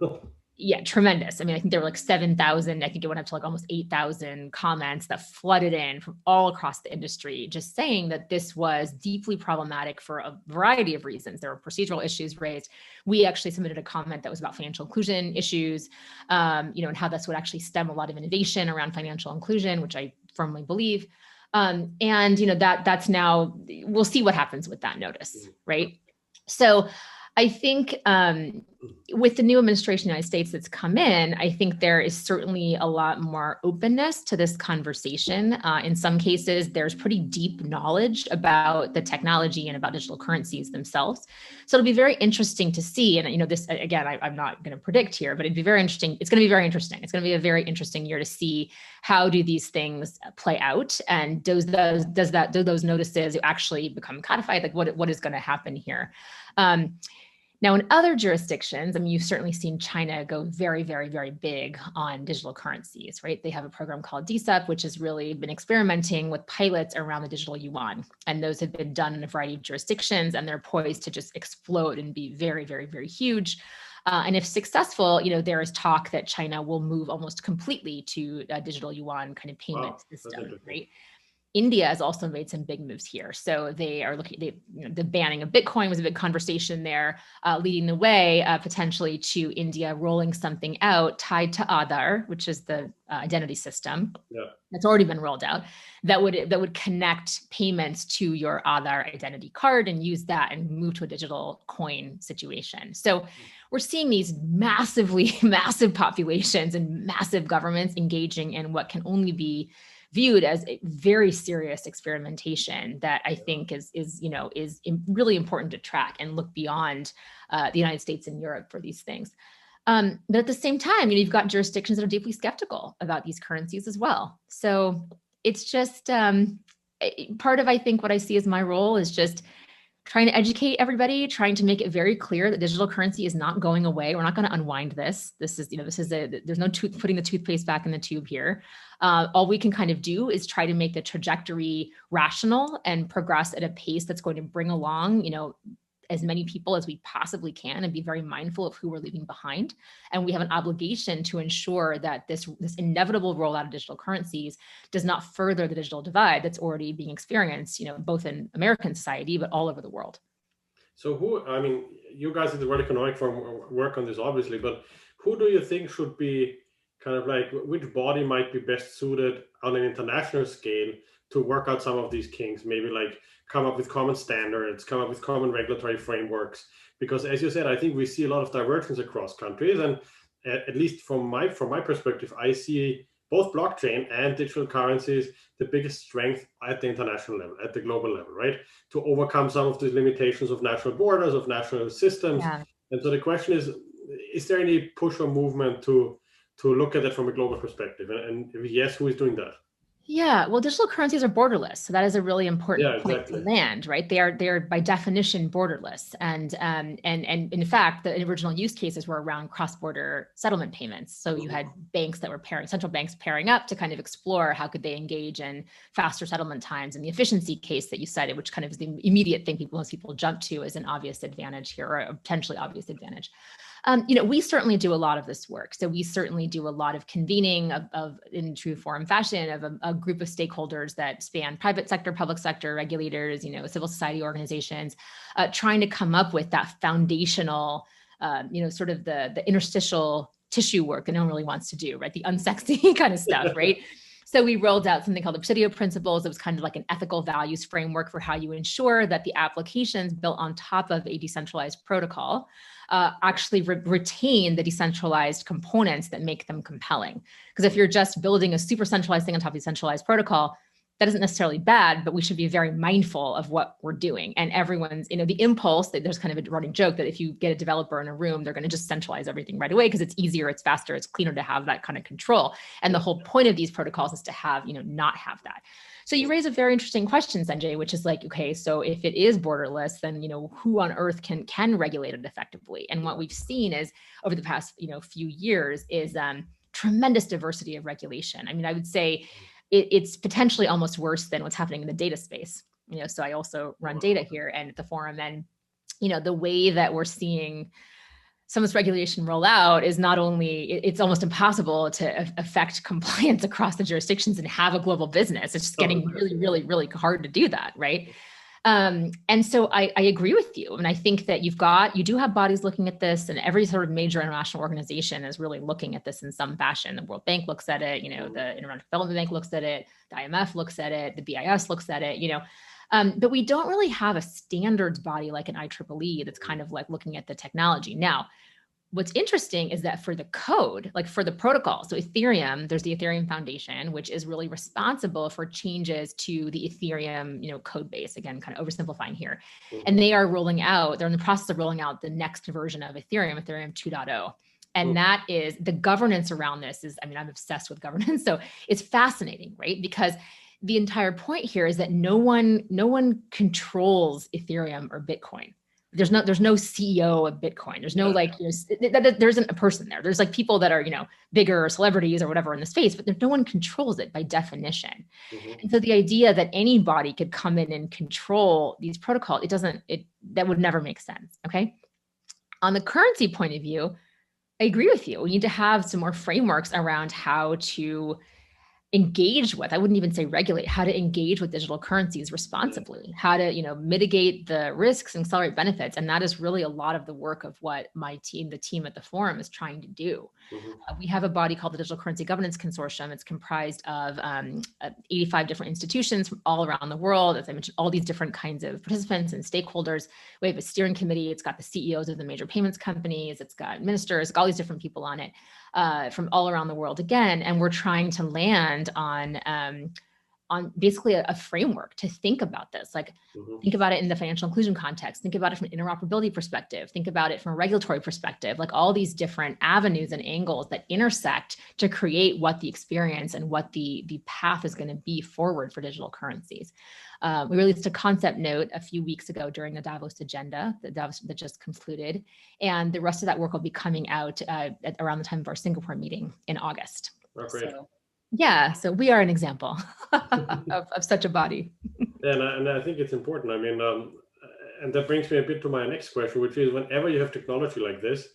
Yeah, tremendous. I mean, I think there were like 7,000, I think it went up to like almost 8,000 comments that flooded in from all across the industry, just saying that this was deeply problematic for a variety of reasons. There were procedural issues raised. We actually submitted a comment that was about financial inclusion issues, and how this would actually stem a lot of innovation around financial inclusion, which I firmly believe. And, that's now, we'll see what happens with that notice, right? So I think with the new administration in the United States that's come in, I think there is certainly a lot more openness to this conversation. In some cases, there's pretty deep knowledge about the technology and about digital currencies themselves. So it'll be very interesting to see. And, this, again, I'm not going to predict here, but it'd be very interesting. It's going to be very interesting. It's going to be a very interesting year to see how do these things play out, and do those notices actually become codified? Like what is going to happen here? Now, in other jurisdictions, you've certainly seen China go very, very, very big on digital currencies, right? They have a program called DCEP, which has really been experimenting with pilots around the digital yuan. And those have been done in a variety of jurisdictions, and they're poised to just explode and be very, very, very huge. And if successful, there is talk that China will move almost completely to a digital yuan kind of payment system, right? India has also made some big moves here. So they are looking, the banning of Bitcoin was a big conversation there, leading the way potentially to India rolling something out tied to Aadhaar, which is the identity system that's already been rolled out, that would connect payments to your Aadhaar identity card and use that and move to a digital coin situation. So we're seeing these massive populations and massive governments engaging in what can only be viewed as a very serious experimentation that I think is really important to track and look beyond the United States and Europe for these things. But at the same time, you've got jurisdictions that are deeply skeptical about these currencies as well. So it's just part of, I think, what I see as my role is just trying to educate everybody, trying to make it very clear that digital currency is not going away. We're not going to unwind this. This is, there's no putting the toothpaste back in the tube here. All we can kind of do is try to make the trajectory rational and progress at a pace that's going to bring along, as many people as we possibly can, and be very mindful of who we're leaving behind. And we have an obligation to ensure that this inevitable rollout of digital currencies does not further the digital divide that's already being experienced, both in American society, but all over the world. So you guys at the World Economic Forum work on this obviously, but who do you think should be kind of like, which body might be best suited on an international scale to work out some of these kinks, maybe like come up with common standards, come up with common regulatory frameworks? Because as you said, I think we see a lot of divergence across countries, and at least from my perspective, I see both blockchain and digital currencies the biggest strength at the international level, at the global level, right? To overcome some of the limitations of national borders, of national systems. Yeah. And so the question is there any push or movement to look at it from a global perspective? And if yes, who is doing that? Yeah, well, digital currencies are borderless, so that is a really important point to land, right? They are by definition borderless, and in fact, the original use cases were around cross-border settlement payments. So you had banks that were central banks pairing up to kind of explore how could they engage in faster settlement times, and the efficiency case that you cited, which kind of is the immediate thing most people jump to as an obvious advantage here, or a potentially obvious advantage. We certainly do a lot of this work. So we certainly do a lot of convening of in true form fashion of a group of stakeholders that span private sector, public sector, regulators, civil society organizations, trying to come up with that foundational, sort of the interstitial tissue work that no one really wants to do, right? The unsexy kind of stuff, right? So we rolled out something called the Presidio Principles. It was kind of like an ethical values framework for how you ensure that the applications built on top of a decentralized protocol actually retain the decentralized components that make them compelling. Because if you're just building a super centralized thing on top of a decentralized protocol, that isn't necessarily bad, but we should be very mindful of what we're doing. And everyone's, the impulse, that there's kind of a running joke that if you get a developer in a room, they're going to just centralize everything right away because it's easier, it's faster, it's cleaner to have that kind of control. And the whole point of these protocols is to have, not have that. So you raise a very interesting question, Sanjay, which is like, okay, so if it is borderless, then, who on earth can regulate it effectively? And what we've seen is over the past, few years is tremendous diversity of regulation. I mean, I would say it's potentially almost worse than what's happening in the data space. So I also run data here and at the forum, and, the way that we're seeing some of this regulation roll out is not only, it's almost impossible to affect compliance across the jurisdictions and have a global business. It's just getting really, really, really hard to do that, right? And so I agree with you. And I think that you do have bodies looking at this, and every sort of major international organization is really looking at this in some fashion. The World Bank looks at it, the International Development Bank looks at it, the IMF looks at it, the BIS looks at it, but we don't really have a standards body like an IEEE that's kind of like looking at the technology. Now, what's interesting is that for the code, like for the protocol, so Ethereum, there's the Ethereum Foundation, which is really responsible for changes to the Ethereum, code base, again, kind of oversimplifying here. And they're in the process of rolling out the next version of Ethereum 2.0. And that is, the governance around this is, I'm obsessed with governance. So it's fascinating, right? Because the entire point here is that no one controls Ethereum or Bitcoin. There's no CEO of Bitcoin. There's no there isn't a person there. There's like people that are, bigger celebrities or whatever in the space, but no one controls it by definition. And so the idea that anybody could come in and control these protocols, that would never make sense. Okay. On the currency point of view, I agree with you. We need to have some more frameworks around how to engage with, I wouldn't even say regulate, how to engage with digital currencies responsibly, how to, mitigate the risks and accelerate benefits. And that is really a lot of the work of what the team at the forum is trying to do. We have a body called the Digital Currency Governance Consortium. It's comprised of 85 different institutions from all around the world. As I mentioned, all these different kinds of participants and stakeholders. We have a steering committee. It's got the CEOs of the major payments companies. It's got ministers, all these different people on it. From all around the world again, and we're trying to land on on basically a framework to think about this. Like, think about it in the financial inclusion context, think about it from an interoperability perspective, think about it from a regulatory perspective, like all these different avenues and angles that intersect to create what the experience and what the path is going to be forward for digital currencies. We released a concept note a few weeks ago during the Davos agenda that just concluded, and the rest of that work will be coming out at around the time of our Singapore meeting in August. Oh, great. So, yeah, so we are an example of such a body. And I think it's important. I mean, and that brings me a bit to my next question, which is whenever you have technology like this,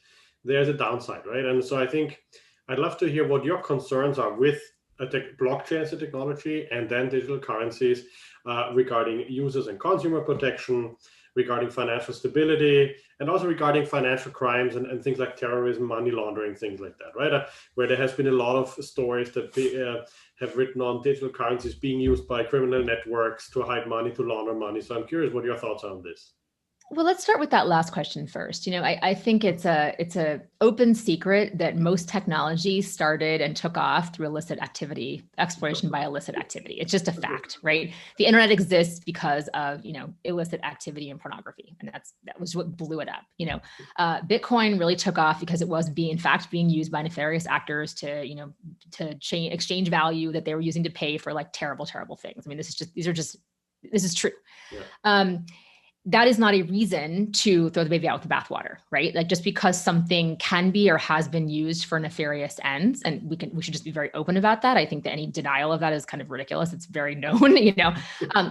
there's a downside, right? And so I think I'd love to hear what your concerns are with blockchain as a technology and then digital currencies regarding users and consumer protection, regarding financial stability, and also regarding financial crimes and things like terrorism, money laundering, things like that, right? Where there has been a lot of stories that have written on digital currencies being used by criminal networks to hide money, to launder money. So I'm curious what your thoughts are on this. Well, let's start with that last question first. I think it's a open secret that most technology started and took off through illicit activity, exploration by illicit activity. It's just a fact, right? The internet exists because of, illicit activity and pornography. And that was what blew it up. Bitcoin really took off because it was being used by nefarious actors to exchange value that they were using to pay for like terrible, terrible things. I mean, this is true. Yeah. That is not a reason to throw the baby out with the bathwater, right? Like just because something can be or has been used for nefarious ends, and we should just be very open about that. I think that any denial of that is kind of ridiculous. It's very known,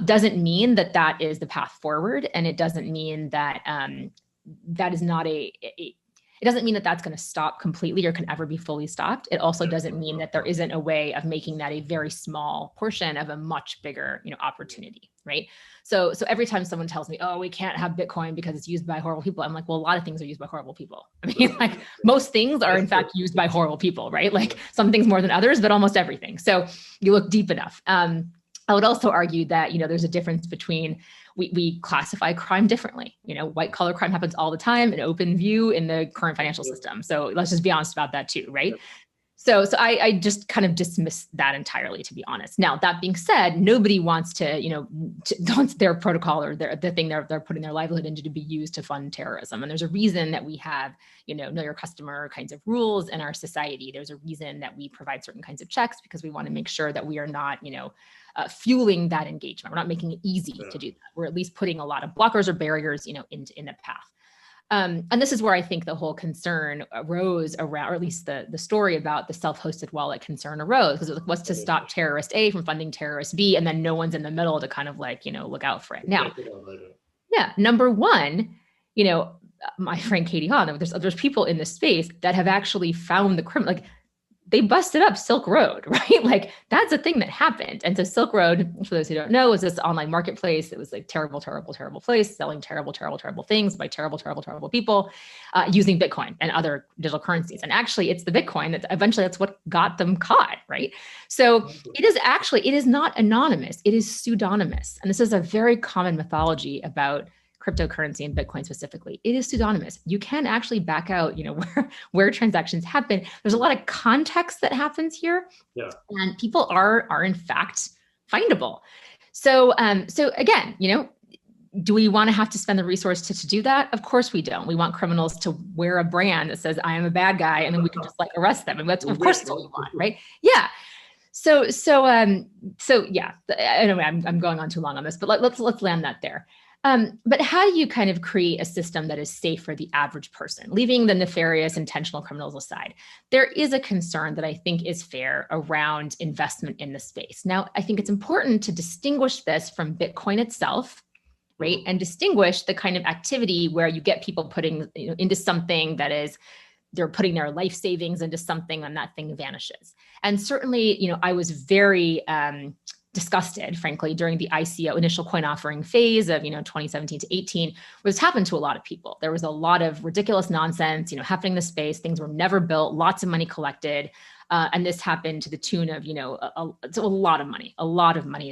doesn't mean that is the path forward, and it doesn't mean that that is not it doesn't mean that that's going to stop completely or can ever be fully stopped. It also doesn't mean that there isn't a way of making that a very small portion of a much bigger, opportunity, right? So every time someone tells me, oh, we can't have Bitcoin because it's used by horrible people, I'm like, well, a lot of things are used by horrible people. I mean, like most things are in fact used by horrible people, right? Like some things more than others, but almost everything. So you look deep enough. I would also argue that, there's a difference between we classify crime differently. White collar crime happens all the time in open view in the current financial system. So let's just be honest about that too, right? So I just kind of dismiss that entirely, to be honest. Now, that being said, nobody wants wants their protocol or the thing they're putting their livelihood into to be used to fund terrorism. And there's a reason that we have, know your customer kinds of rules in our society. There's a reason that we provide certain kinds of checks because we want to make sure that we are not, fueling that engagement. We're not making it easy to do that. We're at least putting a lot of blockers or barriers, in the path. And this is where I think the whole concern arose around, or at least the story about the self-hosted wallet concern arose, because it was what's to stop terrorist A from funding terrorist B, and then no one's in the middle to kind of like, look out for it. Now, number one, my friend Katie Hahn, there's people in this space that have actually found the criminal, like they busted up Silk Road, right? Like that's a thing that happened. And so Silk Road, for those who don't know, is this online marketplace that was like terrible, terrible, terrible place, selling terrible, terrible, terrible things by terrible, terrible, terrible people using Bitcoin and other digital currencies. And actually it's the Bitcoin that's what got them caught, right? So it is not anonymous, it is pseudonymous. And this is a very common mythology about cryptocurrency and Bitcoin specifically. It is pseudonymous. You can actually back out, where transactions happen. There's a lot of context that happens here, and people are in fact findable. So again, do we want to have to spend the resource to do that? Of course we don't. We want criminals to wear a brand that says I am a bad guy, and then we can just like arrest them. And that's of course that's what we want, right? Yeah. So yeah. Anyway, I'm going on too long on this, but let's land that there. But how do you kind of create a system that is safe for the average person, leaving the nefarious intentional criminals aside? There is a concern that I think is fair around investment in the space. Now, I think it's important to distinguish this from Bitcoin itself, right? And distinguish the kind of activity where you get people putting into something that is, they're putting their life savings into something and that thing vanishes. And certainly, I was very disgusted, frankly, during the ICO initial coin offering phase of 2017 to 18, was happened to a lot of people. There was a lot of ridiculous nonsense, happening in the space. Things were never built, lots of money collected, and this happened to the tune of a lot of money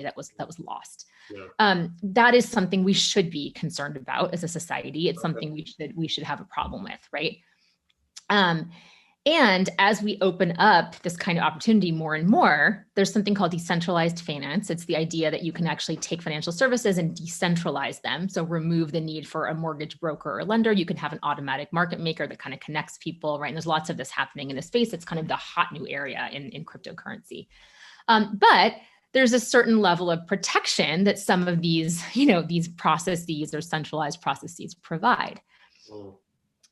that was lost. Yeah. That is something we should be concerned about as a society. It's something we should have a problem with, right? And as we open up this kind of opportunity more and more, there's something called decentralized finance. It's the idea that you can actually take financial services and decentralize them. So remove the need for a mortgage broker or lender. You can have an automatic market maker that kind of connects people, right? And there's lots of this happening in this space. It's kind of the hot new area in cryptocurrency. But there's a certain level of protection that some of these, these processes or centralized processes provide.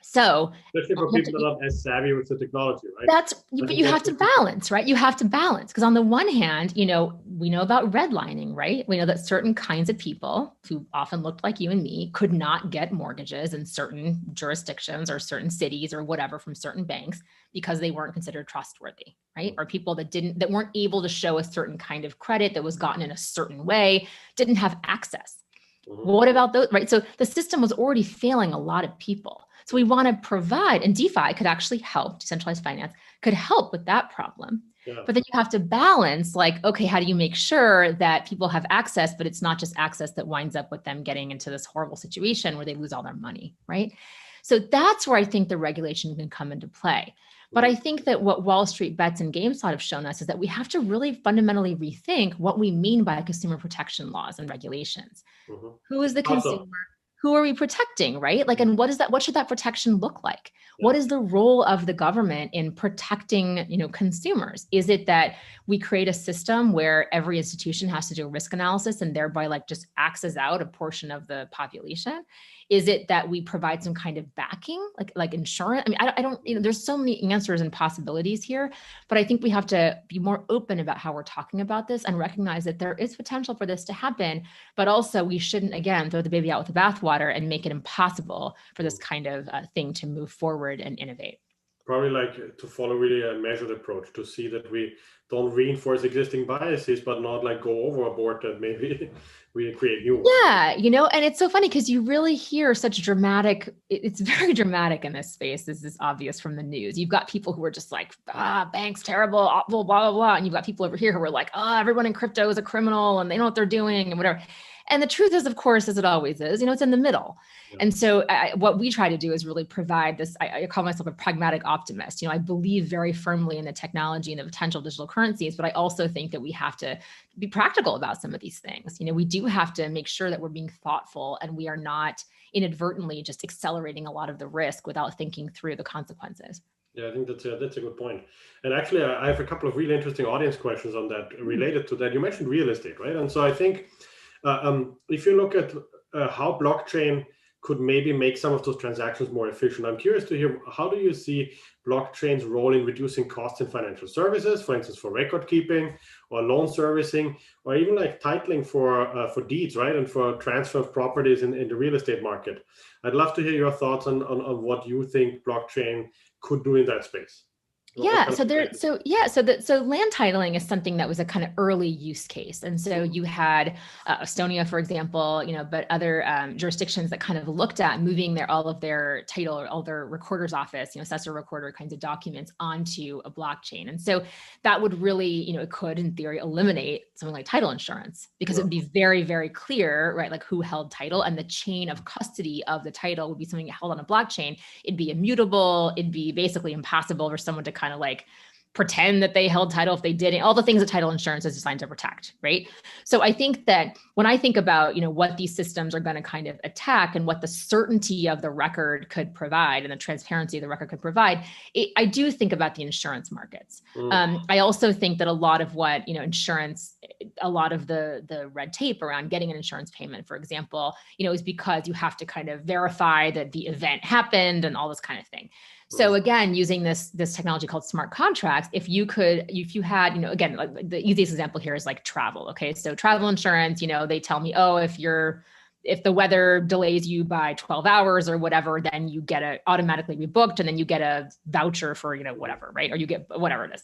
So, especially for people that are not as savvy with the technology, right? But you have to balance, right? You have to balance because on the one hand, we know about redlining, right? We know that certain kinds of people who often looked like you and me could not get mortgages in certain jurisdictions or certain cities or whatever from certain banks because they weren't considered trustworthy, right? Or people that weren't able to show a certain kind of credit that was gotten in a certain way, didn't have access. What about those, right? So the system was already failing a lot of people. So we want to provide, and DeFi could actually help, decentralized finance could help with that problem. Yeah. But then you have to balance okay, how do you make sure that people have access, but it's not just access that winds up with them getting into this horrible situation where they lose all their money, right? So that's where I think the regulation can come into play. But I think that what Wall Street Bets and GameStop have shown us is that we have to really fundamentally rethink what we mean by consumer protection laws and regulations. Who is the consumer? Who are we protecting, right? And what should that protection look like? Yeah. What is the role of the government in protecting, consumers? Is it that we create a system where every institution has to do a risk analysis and thereby just axes out a portion of the population? Is it that we provide some kind of backing, like insurance? I mean, I don't, there's so many answers and possibilities here, but I think we have to be more open about how we're talking about this and recognize that there is potential for this to happen, but also we shouldn't, again, throw the baby out with the bathwater and make it impossible for this kind of thing to move forward and innovate. Probably to follow really a measured approach to see that we don't reinforce existing biases, but not go overboard that maybe we create new ones. Yeah, and it's so funny because you really hear such dramatic, it's very dramatic in this space. This is obvious from the news. You've got people who are just banks terrible, blah, blah, blah. And you've got people over here who are everyone in crypto is a criminal and they know what they're doing and whatever. And the truth is, of course, as it always is, it's in the middle. Yeah. And so what we try to do is really provide this, I call myself a pragmatic optimist. I believe very firmly in the technology and the potential of digital currencies, but I also think that we have to be practical about some of these things. We do have to make sure that we're being thoughtful and we are not inadvertently just accelerating a lot of the risk without thinking through the consequences. Yeah, I think that's a good point. And actually, I have a couple of really interesting audience questions on that related to that. You mentioned real estate, right? And so I think if you look at how blockchain could maybe make some of those transactions more efficient, I'm curious to hear, how do you see blockchain's role in reducing costs in financial services, for instance, for record keeping or loan servicing, or even titling for deeds, right? And for transfer of properties in the real estate market. I'd love to hear your thoughts on what you think blockchain could do in that space. Yeah. So land titling is something that was a kind of early use case. And so you had Estonia, for example, but other jurisdictions that kind of looked at moving all of their title or all their recorder's office, assessor recorder kinds of documents onto a blockchain. And so that would really, it could in theory eliminate something like title insurance because it would be very, very clear, right? Who held title and the chain of custody of the title would be something held on a blockchain. It'd be immutable. It'd be basically impossible for someone to kind of pretend that they held title if they didn't, all the things that title insurance is designed to protect, right? So I think that when I think about, what these systems are going to kind of attack and what the certainty of the record could provide and the transparency of the record could provide, I do think about the insurance markets. I also think that a lot of what, insurance, a lot of the red tape around getting an insurance payment, for example, is because you have to kind of verify that the event happened and all this kind of thing. So again, using this technology called smart contracts, if you had, again, the easiest example here is travel. Okay. So travel insurance, they tell me, oh, if the weather delays you by 12 hours or whatever, then you get automatically rebooked and then you get a voucher for, whatever, right? Or you get whatever it is.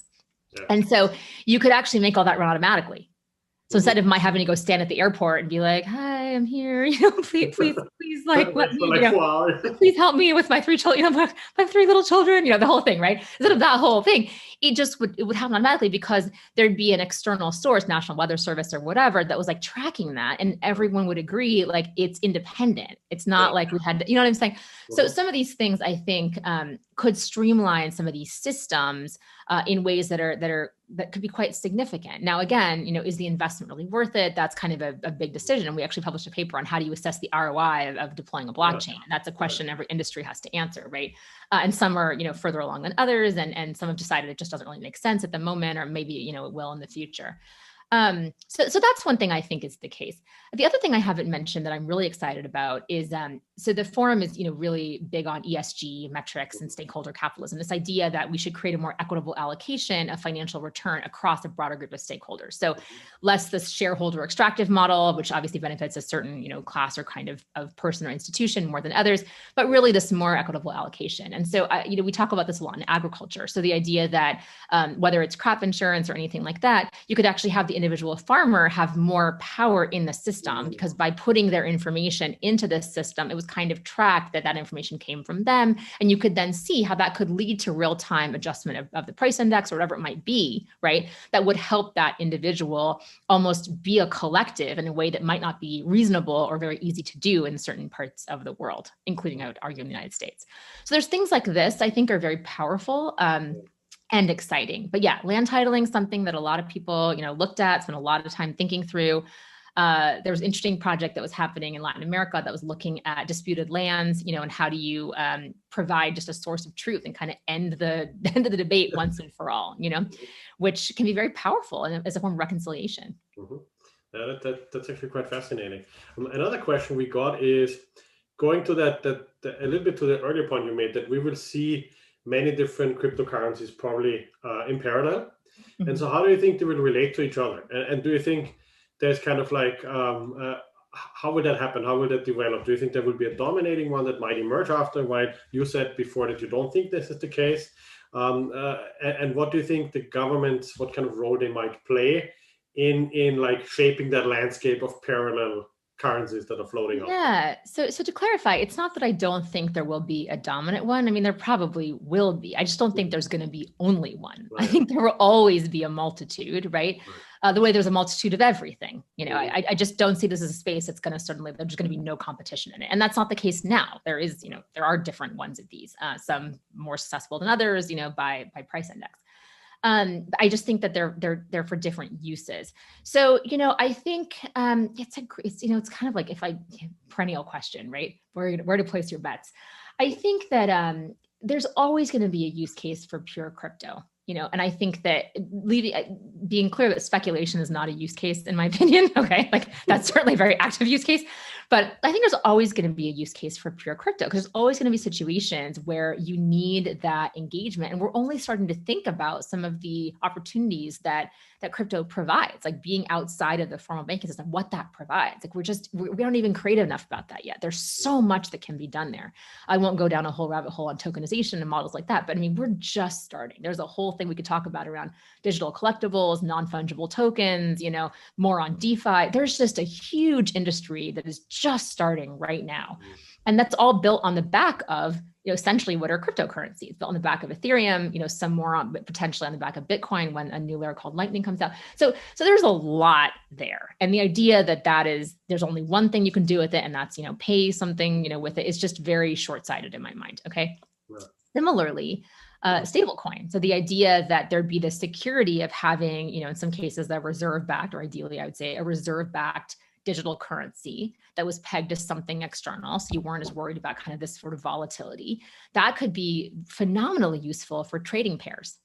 Yeah. And so you could actually make all that run automatically. So instead of my having to go stand at the airport and be like, "Hi, I'm here. Please, like, let me, like 4 hours. please help me with my 3 children, my 3 little children." The whole thing, right? Instead of that whole thing, it would happen automatically because there'd be an external source, National Weather Service or whatever, that was like tracking that, and everyone would agree like it's independent. It's not like we had to, you know what I'm saying? So some of these things I think could streamline some of these systems in ways that could be quite significant. Now, again, is the investment really worth it? That's kind of a big decision. And we actually published a paper on how do you assess the ROI of deploying a blockchain. And that's a question every industry has to answer, right? And some are, further along than others, and some have decided it just doesn't really make sense at the moment, or maybe, it will in the future. So that's one thing I think is the case. The other thing I haven't mentioned that I'm really excited about is, so the forum is, really big on ESG metrics and stakeholder capitalism, this idea that we should create a more equitable allocation of financial return across a broader group of stakeholders. So less this shareholder extractive model, which obviously benefits a certain, class or kind of person or institution more than others, but really this more equitable allocation. And so, we talk about this a lot in agriculture. So the idea that whether it's crop insurance or anything like that, you could actually have the individual farmer have more power in the system, because by putting their information into this system, it was kind of tracked that information came from them. And you could then see how that could lead to real-time adjustment of the price index or whatever it might be, right? That would help that individual almost be a collective in a way that might not be reasonable or very easy to do in certain parts of the world, including, I would argue, in the United States. So there's things like this I think are very powerful. And exciting. But yeah, land titling, something that a lot of people, looked at, spent a lot of time thinking through. There was an interesting project that was happening in Latin America that was looking at disputed lands, and how do you provide just a source of truth and kind of end the debate once and for all, which can be very powerful and as a form of reconciliation. Yeah, that's actually quite fascinating. Another question we got is going to that a little bit to the earlier point you made, that we will see many different cryptocurrencies probably in parallel. And so how do you think they will relate to each other? And do you think there's kind of like, how would that happen? How will that develop? Do you think there will be a dominating one that might emerge after? While you said before that you don't think this is the case. And what do you think the governments, what kind of role they might play in like shaping that landscape of parallel currencies that are floating up? Yeah. So to clarify, it's not that I don't think there will be a dominant one. I mean, there probably will be. I just don't think there's going to be only one. Right. I think there will always be a multitude, right? The way there's a multitude of everything. I just don't see this as a space that's going to there's just going to be no competition in it. And that's not the case now. There is, there are different ones of these, some more successful than others, by price index. I just think that they're for different uses. So, I think it's kind of like perennial question, right? Where to place your bets. I think that there's always going to be a use case for pure crypto. And I think that being clear that speculation is not a use case, in my opinion, okay, like that's certainly a very active use case, but I think there's always going to be a use case for pure crypto, because there's always going to be situations where you need that engagement. And we're only starting to think about some of the opportunities that crypto provides, like being outside of the formal banking system, what that provides. Like we aren't even creative enough about that yet. There's so much that can be done there. I won't go down a whole rabbit hole on tokenization and models like that, but I mean, we're just starting. There's a whole thing we could talk about around digital collectibles, non-fungible tokens, more on DeFi. There's just a huge industry that is just starting right now. And that's all built on the back of, essentially what are cryptocurrencies, built on the back of Ethereum, some more on, potentially on the back of Bitcoin when a new layer called Lightning comes out. So there's a lot there. And the idea that there's only one thing you can do with it, and that's, pay something, with it, is just very short-sighted in my mind. Okay. Right. Similarly, stablecoin. So the idea that there'd be the security of having, in some cases, that reserve-backed, or ideally, I would say a reserve-backed digital currency that was pegged to something external. So you weren't as worried about kind of this sort of volatility. That could be phenomenally useful for trading pairs,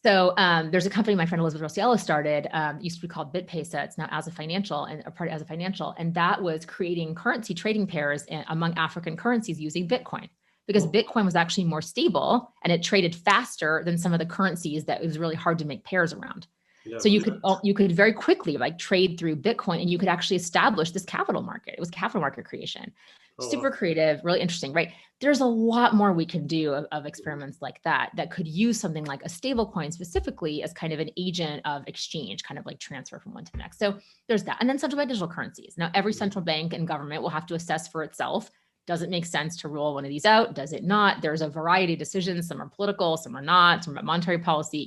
So there's a company my friend Elizabeth Rosiello started, used to be called BitPesa. It's now As a Financial, and a part of As a Financial. And that was creating currency trading pairs among African currencies using Bitcoin, because Bitcoin was actually more stable and it traded faster than some of the currencies that it was really hard to make pairs around. Yeah, So you could very quickly like trade through Bitcoin, and you could actually establish this capital market. It was capital market creation. Super creative, really interesting, right? There's a lot more we can do of experiments like that could use something like a stable coin specifically as kind of an agent of exchange, kind of like transfer from one to the next. So there's that. And then central bank digital currencies. Now, every central bank and government will have to assess for itself. Does it make sense to roll one of these out? Does it not? There's a variety of decisions. Some are political, some are not, some are monetary policy,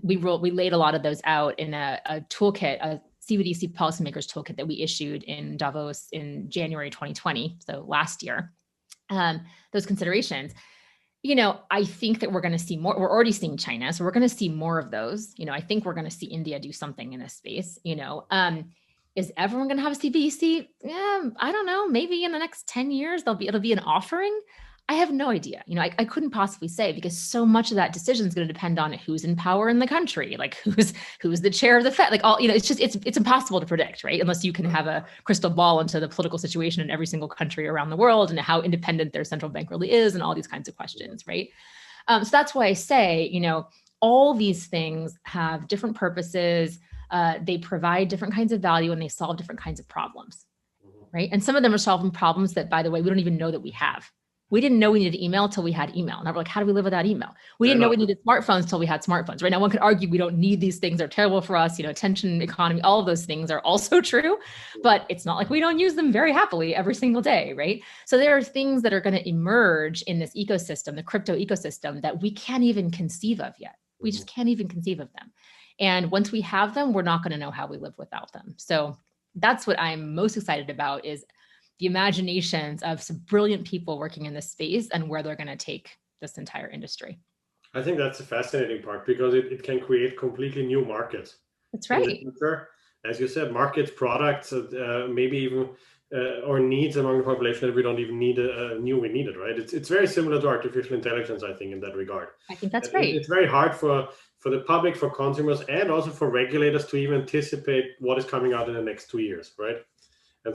we laid a lot of those out in a toolkit, a CBDC policymakers toolkit that we issued in Davos in January 2020, so last year. Those considerations, I think that we're going to see more. We're already seeing China, so we're going to see more of those. I think we're going to see India do something in this space. Is everyone going to have a CBDC? Yeah, I don't know. Maybe in the next 10 years, it'll be an offering. I have no idea. I couldn't possibly say, because so much of that decision is going to depend on who's in power in the country, like who's the chair of the Fed, like all, it's impossible to predict, right? Unless you can have a crystal ball into the political situation in every single country around the world and how independent their central bank really is and all these kinds of questions, right? So that's why I say, all these things have different purposes. They provide different kinds of value, and they solve different kinds of problems, right? And some of them are solving problems that, by the way, we don't even know that we have. We didn't know we needed email till we had email. Now we're like, how do we live without email? We didn't know we needed smartphones till we had smartphones, right? Now one could argue we don't need these things. They're terrible for us, attention, economy, all of those things are also true, but it's not like we don't use them very happily every single day, right? So there are things that are going to emerge in this ecosystem, the crypto ecosystem, that we can't even conceive of yet. We just can't even conceive of them. And once we have them, we're not going to know how we live without them. So that's what I'm most excited about, is the imaginations of some brilliant people working in this space and where they're going to take this entire industry. I think that's a fascinating part, because it can create completely new markets. That's right. In the future, as you said, markets, products, maybe even or needs among the population that we don't even need knew we needed, right? It's very similar to artificial intelligence, I think, in that regard. I think that's right. It's very hard for the public, for consumers, and also for regulators to even anticipate what is coming out in the next 2 years, right?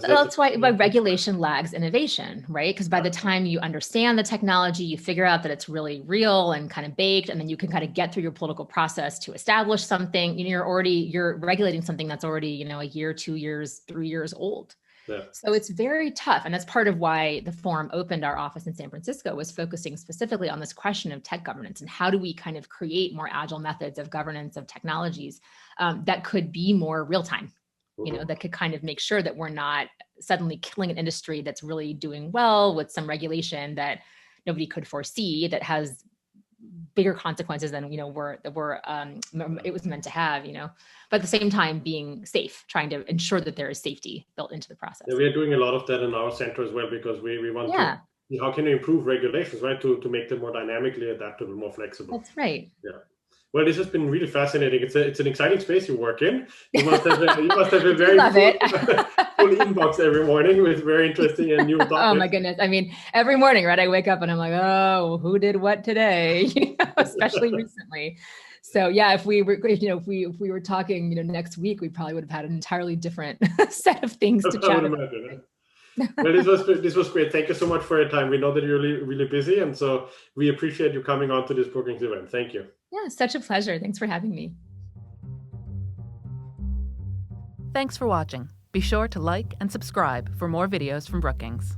So that's why regulation lags innovation, right? Because by the time you understand the technology, you figure out that it's really real and kind of baked, and then you can kind of get through your political process to establish something. You're regulating something that's already, a year, 2 years, 3 years old. Yeah. So it's very tough. And that's part of why the forum opened our office in San Francisco, was focusing specifically on this question of tech governance and how do we kind of create more agile methods of governance of technologies that could be more real time. That could kind of make sure that we're not suddenly killing an industry that's really doing well with some regulation that nobody could foresee, that has bigger consequences than it was meant to have. But at the same time being safe, trying to ensure that there is safety built into the process. Yeah, we are doing a lot of that in our center as well, because we want to. How can we improve regulations, right, to make them more dynamically adaptable, more flexible? That's right. Yeah. Well, this has been really fascinating. It's an exciting space you work in. You must have a very full inbox every morning with very interesting and new topics. Oh my goodness! I mean, every morning, right? I wake up and I'm like, oh, who did what today? Especially recently. So yeah, if we were talking, next week, we probably would have had an entirely different set of things to chat about. Well, this was great. Thank you so much for your time. We know that you're really, really busy, and so we appreciate you coming on to this Brookings event. Thank you. Yeah, such a pleasure. Thanks for having me. Thanks for watching. Be sure to like and subscribe for more videos from Brookings.